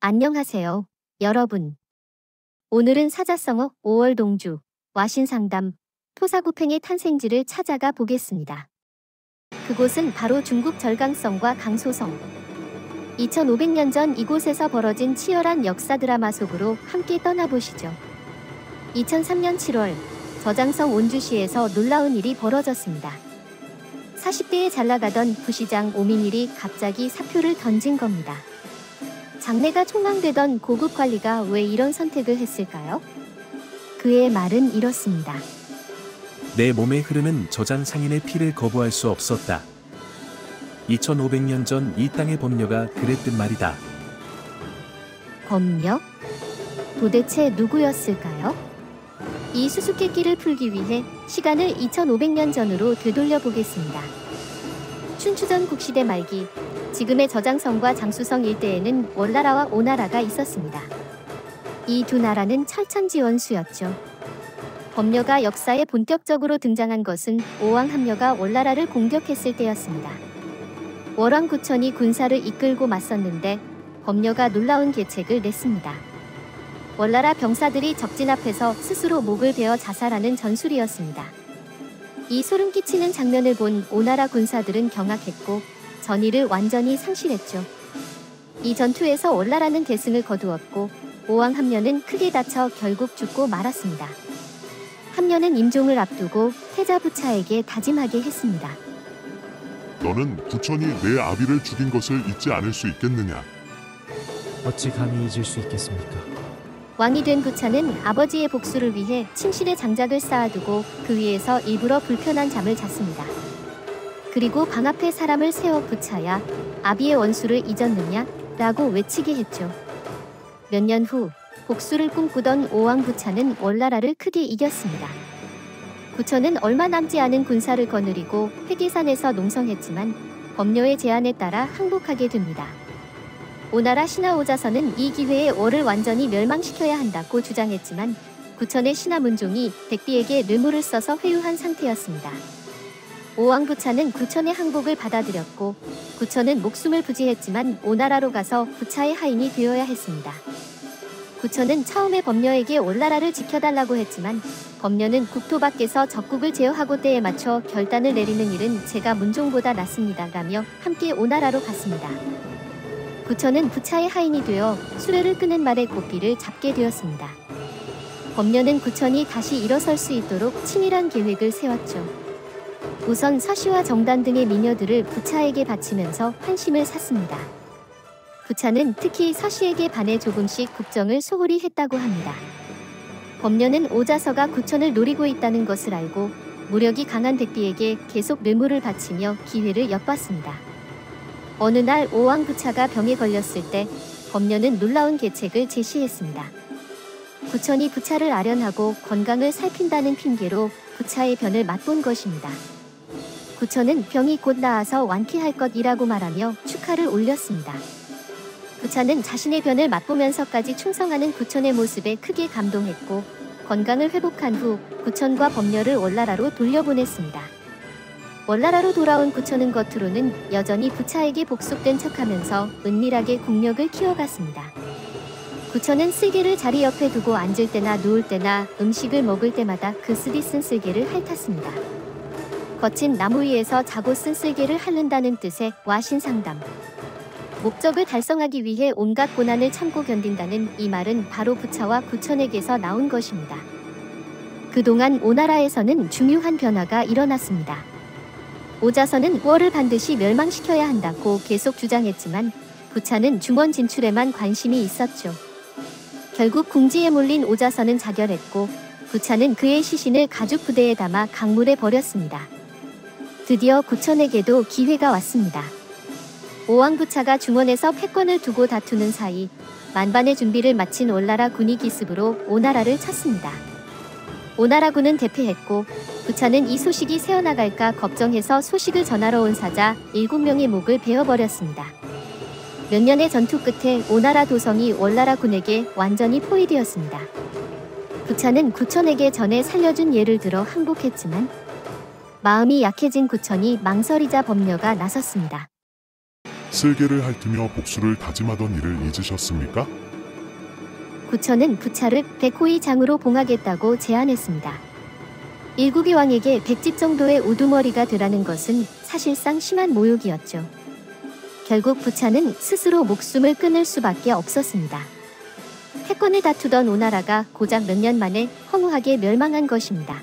안녕하세요, 여러분. 오늘은 사자성어 5월 동주, 와신상담, 토사구팽의 탄생지를 찾아가 보겠습니다. 그곳은 바로 중국 절강성과 강소성. 2500년 전 이곳에서 벌어진 치열한 역사 드라마 속으로 함께 떠나보시죠. 2003년 7월, 저장성 온주시에서 놀라운 일이 벌어졌습니다. 40대에 잘나가던 부시장 오민일이 갑자기 사표를 던진 겁니다. 장래가 촉망되던 고급 관리가 왜 이런 선택을 했을까요? 그의 말은 이렇습니다. 내 몸에 흐르는 저장 상인의 피를 거부할 수 없었다. 2500년 전 이 땅의 법녀가 그랬단 말이다. 법녀? 도대체 누구였을까요? 이 수수께끼를 풀기 위해 시간을 2500년 전으로 되돌려 보겠습니다. 춘추전 국시대 말기, 지금의 저장성과 장수성 일대에는 월나라와 오나라가 있었습니다. 이 두 나라는 철천지원수였죠. 법녀가 역사에 본격적으로 등장한 것은 오왕 함녀가 월나라를 공격했을 때였습니다. 월왕 구천이 군사를 이끌고 맞섰는데 법녀가 놀라운 계책을 냈습니다. 월나라 병사들이 적진 앞에서 스스로 목을 베어 자살하는 전술이었습니다. 이 소름 끼치는 장면을 본 오나라 군사들은 경악했고 전의를 완전히 상실했죠. 이 전투에서 월나라는 대승을 거두었고 오왕 함녀는 크게 다쳐 결국 죽고 말았습니다. 함녀는 임종을 앞두고 태자 부차에게 다짐하게 했습니다. 너는 구천이 내 아비를 죽인 것을 잊지 않을 수 있겠느냐? 어찌 감히 잊을 수 있겠습니까? 왕이 된 부차는 아버지의 복수를 위해 침실에 장작을 쌓아두고 그 위에서 일부러 불편한 잠을 잤습니다. 그리고 방 앞에 사람을 세워 부차야, 아비의 원수를 잊었느냐? 라고 외치게 했죠. 몇 년 후 복수를 꿈꾸던 오왕 부차는 월나라를 크게 이겼습니다. 구천은 얼마 남지 않은 군사를 거느리고 회계산에서 농성했지만 법녀의 제안에 따라 항복하게 됩니다. 오나라 신하 오자선은 이 기회에 월을 완전히 멸망시켜야 한다고 주장했지만 구천의 신하 문종이 백비에게 뇌물을 써서 회유한 상태였습니다. 오왕 부차는 구천의 항복을 받아들였고 구천은 목숨을 부지했지만 오나라로 가서 부차의 하인이 되어야 했습니다. 구천은 처음에 법녀에게 월나라를 지켜달라고 했지만 법녀는 국토 밖에서 적국을 제어하고 때에 맞춰 결단을 내리는 일은 제가 문종보다 낫습니다 라며 함께 오나라로 갔습니다. 구천은 부차의 하인이 되어 수레를 끄는 말의 고삐를 잡게 되었습니다. 법녀는 구천이 다시 일어설 수 있도록 치밀한 계획을 세웠죠. 우선 서시와 정단 등의 미녀들을 부차에게 바치면서 환심을 샀습니다. 부차는 특히 서시에게 반해 조금씩 국정을 소홀히 했다고 합니다. 법녀는 오자서가 구천을 노리고 있다는 것을 알고 무력이 강한 백비에게 계속 뇌물을 바치며 기회를 엿봤습니다. 어느 날 오왕 부차가 병에 걸렸을 때 법녀는 놀라운 계책을 제시했습니다. 구천이 부차를 아련하고 건강을 살핀다는 핑계로 부차의 변을 맛본 것입니다. 구천은 병이 곧 나아서 완쾌할 것이라고 말하며 축하를 올렸습니다. 부차는 자신의 변을 맛보면서까지 충성하는 구천의 모습에 크게 감동했고 건강을 회복한 후 구천과 법녀를 월나라로 돌려보냈습니다. 월나라로 돌아온 구천은 겉으로는 여전히 부차에게 복속된 척하면서 은밀하게 국력을 키워갔습니다. 구천은 쓸개를 자리 옆에 두고 앉을 때나 누울 때나 음식을 먹을 때마다 그 쓰디 쓴 쓸개를 핥았습니다. 거친 나무 위에서 자고 쓴 쓸개를 핥는다는 뜻의 와신상담. 목적을 달성하기 위해 온갖 고난을 참고 견딘다는 이 말은 바로 부차와 구천에게서 나온 것입니다. 그동안 오나라에서는 중요한 변화가 일어났습니다. 오자선은 월을 반드시 멸망시켜야 한다고 계속 주장했지만 부차는 중원 진출에만 관심이 있었죠. 결국 궁지에 몰린 오자선은 자결했고 부차는 그의 시신을 가죽 부대에 담아 강물에 버렸습니다. 드디어 구천에게도 기회가 왔습니다. 오왕 부차가 중원에서 패권을 두고 다투는 사이 만반의 준비를 마친 월나라 군이 기습으로 오나라를 쳤습니다. 오나라군은 대패했고 부차는 이 소식이 새어나갈까 걱정해서 소식을 전하러 온 사자 7명의 목을 베어버렸습니다. 몇 년의 전투 끝에 오나라 도성이 월나라 군에게 완전히 포위되었습니다. 부차는 구천에게 전에 살려준 예를 들어 항복했지만 마음이 약해진 구천이 망설이자 법녀가 나섰습니다. 쓸개를 핥으며 복수를 다짐하던 일을 잊으셨습니까? 구천은 부차를 백호의 장으로 봉하겠다고 제안했습니다. 일국의 왕에게 100집 정도의 우두머리가 되라는 것은 사실상 심한 모욕이었죠. 결국 부차는 스스로 목숨을 끊을 수밖에 없었습니다. 패권을 다투던 오나라가 고작 몇 년 만에 허무하게 멸망한 것입니다.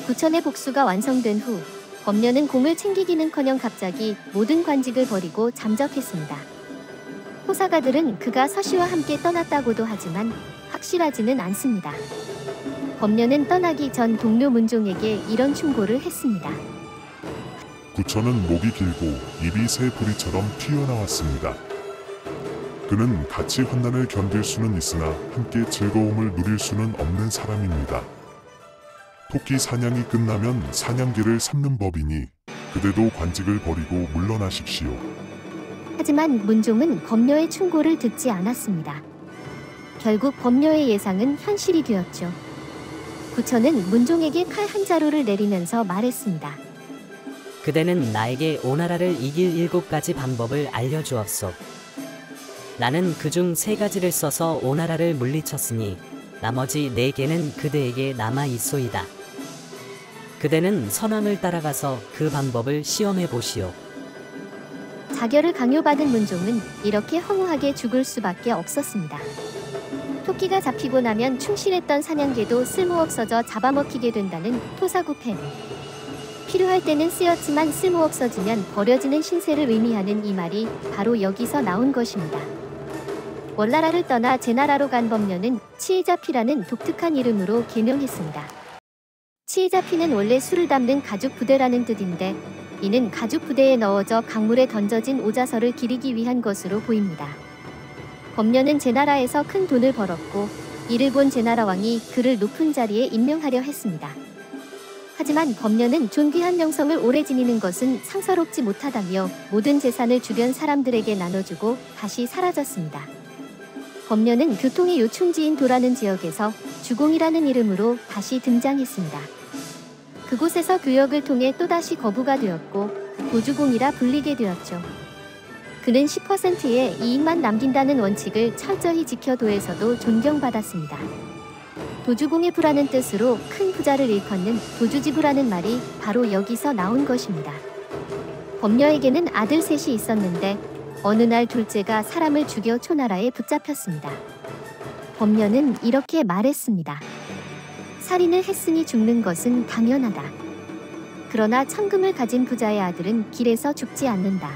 구천의 복수가 완성된 후 범녀는 공을 챙기기는커녕 갑자기 모든 관직을 버리고 잠적했습니다. 호사가들은 그가 서씨와 함께 떠났다고도 하지만 확실하지는 않습니다. 범녀는 떠나기 전 동료 문종에게 이런 충고를 했습니다. 구천은 목이 길고 입이 새 부리처럼 튀어나왔습니다. 그는 같이 환난을 견딜 수는 있으나 함께 즐거움을 누릴 수는 없는 사람입니다. 토끼 사냥이 끝나면 사냥개를 삼는 법이니 그대도 관직을 버리고 물러나십시오. 하지만 문종은 범녀의 충고를 듣지 않았습니다. 결국 범녀의 예상은 현실이 되었죠. 구천은 문종에게 칼 한 자루를 내리면서 말했습니다. 그대는 나에게 오나라를 이길 7가지 방법을 알려주었소. 나는 그중 3가지를 써서 오나라를 물리쳤으니 나머지 4개는 그대에게 남아 있소이다. 그대는 선왕을 따라가서 그 방법을 시험해 보시오. 자결을 강요받은 문종은 이렇게 허무하게 죽을 수밖에 없었습니다. 토끼가 잡히고 나면 충실했던 사냥개도 쓸모없어져 잡아먹히게 된다는 토사구팽. 필요할 때는 쓰였지만 쓸모없어지면 버려지는 신세를 의미하는 이 말이 바로 여기서 나온 것입니다. 월나라를 떠나 제나라로 간 범녀는 치이자피라는 독특한 이름으로 개명했습니다. 치이자피는 원래 술을 담는 가죽 부대라는 뜻인데 이는 가죽 부대에 넣어져 강물에 던져진 오자설을 기리기 위한 것으로 보입니다. 범녀는 제나라에서 큰 돈을 벌었고 이를 본 제나라 왕이 그를 높은 자리에 임명하려 했습니다. 하지만 범녀는 존귀한 명성을 오래 지니는 것은 상서롭지 못하다며 모든 재산을 주변 사람들에게 나눠주고 다시 사라졌습니다. 범녀는 교통의 요충지인 도라는 지역에서 주공이라는 이름으로 다시 등장했습니다. 그곳에서 교역을 통해 또다시 거부가 되었고 도주공이라 불리게 되었죠. 그는 10%의 이익만 남긴다는 원칙을 철저히 지켜 도에서도 존경받았습니다. 도주공의 부라는 뜻으로 큰 부자를 일컫는 도주지부라는 말이 바로 여기서 나온 것입니다. 범녀에게는 아들 셋이 있었는데 어느 날 둘째가 사람을 죽여 초나라에 붙잡혔습니다. 범녀는 이렇게 말했습니다. 살인을 했으니 죽는 것은 당연하다. 그러나 천금을 가진 부자의 아들은 길에서 죽지 않는다.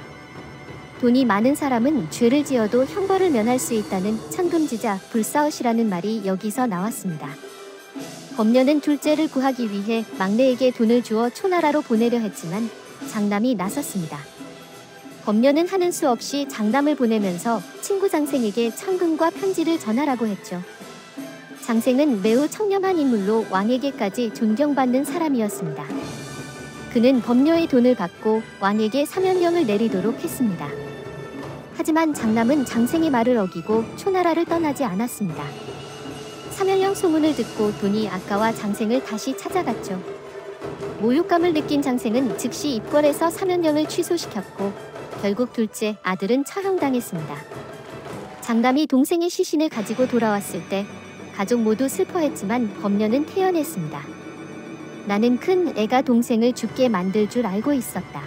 돈이 많은 사람은 죄를 지어도 형벌을 면할 수 있다는 천금지자 불사엇이라는 말이 여기서 나왔습니다. 범녀는 둘째를 구하기 위해 막내에게 돈을 주어 초나라로 보내려 했지만 장남이 나섰습니다. 범녀는 하는 수 없이 장남을 보내면서 친구 장생에게 천금과 편지를 전하라고 했죠. 장생은 매우 청렴한 인물로 왕에게까지 존경받는 사람이었습니다. 그는 범녀의 돈을 받고 왕에게 사면령을 내리도록 했습니다. 하지만 장남은 장생의 말을 어기고 초나라를 떠나지 않았습니다. 사면령 소문을 듣고 돈이 아까와 장생을 다시 찾아갔죠. 모욕감을 느낀 장생은 즉시 입궐해서 사면령을 취소시켰고 결국 둘째 아들은 처형당했습니다. 장남이 동생의 시신을 가지고 돌아왔을 때 가족 모두 슬퍼했지만 범녀는 태연했습니다. 나는 큰 애가 동생을 죽게 만들 줄 알고 있었다.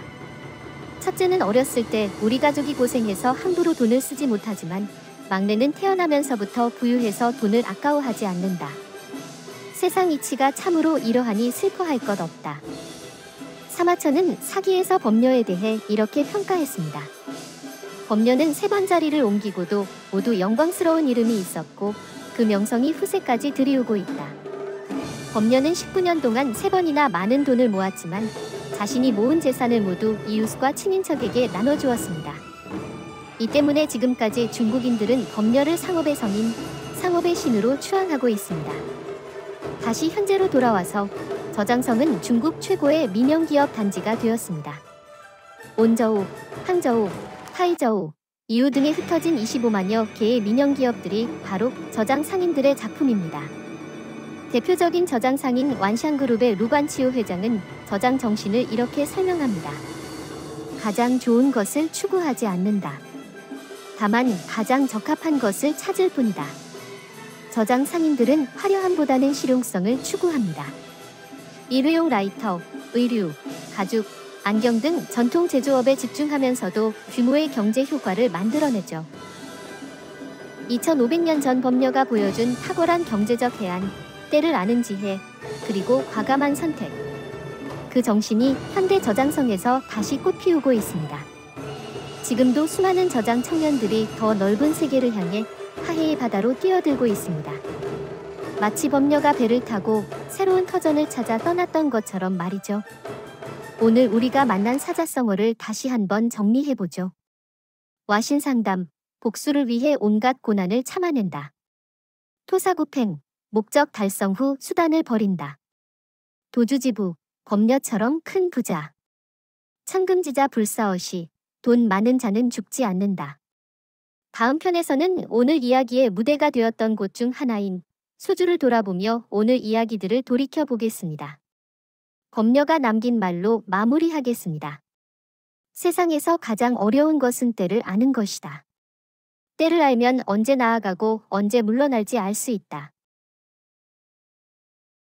첫째는 어렸을 때 우리 가족이 고생해서 함부로 돈을 쓰지 못하지만 막내는 태어나면서부터 부유해서 돈을 아까워하지 않는다. 세상 이치가 참으로 이러하니 슬퍼할 것 없다. 사마천은 사기에서 범녀에 대해 이렇게 평가했습니다. 범녀는 3번 자리를 옮기고도 모두 영광스러운 이름이 있었고 그 명성이 후세까지 들이우고 있다. 범녀는 19년 동안 3번이나 많은 돈을 모았지만 자신이 모은 재산을 모두 이웃과 친인척에게 나눠주었습니다. 이 때문에 지금까지 중국인들은 범녀를 상업의 성인, 상업의 신으로 추앙하고 있습니다. 다시 현재로 돌아와서 저장성은 중국 최고의 민영기업 단지가 되었습니다. 온저우, 항저우, 타이저우, 이우 등에 흩어진 25만여 개의 민영기업들이 바로 저장상인들의 작품입니다. 대표적인 저장상인 완샹그룹의 루관치오 회장은 저장 정신을 이렇게 설명합니다. 가장 좋은 것을 추구하지 않는다. 다만 가장 적합한 것을 찾을 뿐이다. 저장 상인들은 화려함보다는 실용성을 추구합니다. 일회용 라이터, 의류, 가죽, 안경 등 전통 제조업에 집중하면서도 규모의 경제 효과를 만들어내죠. 2500년 전 범녀가 보여준 탁월한 경제적 해안, 때를 아는 지혜, 그리고 과감한 선택. 그 정신이 현대 저장성에서 다시 꽃피우고 있습니다. 지금도 수많은 저장 청년들이 더 넓은 세계를 향해 화해의 바다로 뛰어들고 있습니다. 마치 범녀가 배를 타고 새로운 터전을 찾아 떠났던 것처럼 말이죠. 오늘 우리가 만난 사자성어를 다시 한번 정리해보죠. 와신상담, 복수를 위해 온갖 고난을 참아낸다. 토사구팽, 목적 달성 후 수단을 버린다. 도주지부, 범녀처럼 큰 부자. 천금지자 불사엇이, 돈 많은 자는 죽지 않는다. 다음 편에서는 오늘 이야기의 무대가 되었던 곳 중 하나인 소주를 돌아보며 오늘 이야기들을 돌이켜보겠습니다. 범녀가 남긴 말로 마무리하겠습니다. 세상에서 가장 어려운 것은 때를 아는 것이다. 때를 알면 언제 나아가고 언제 물러날지 알 수 있다.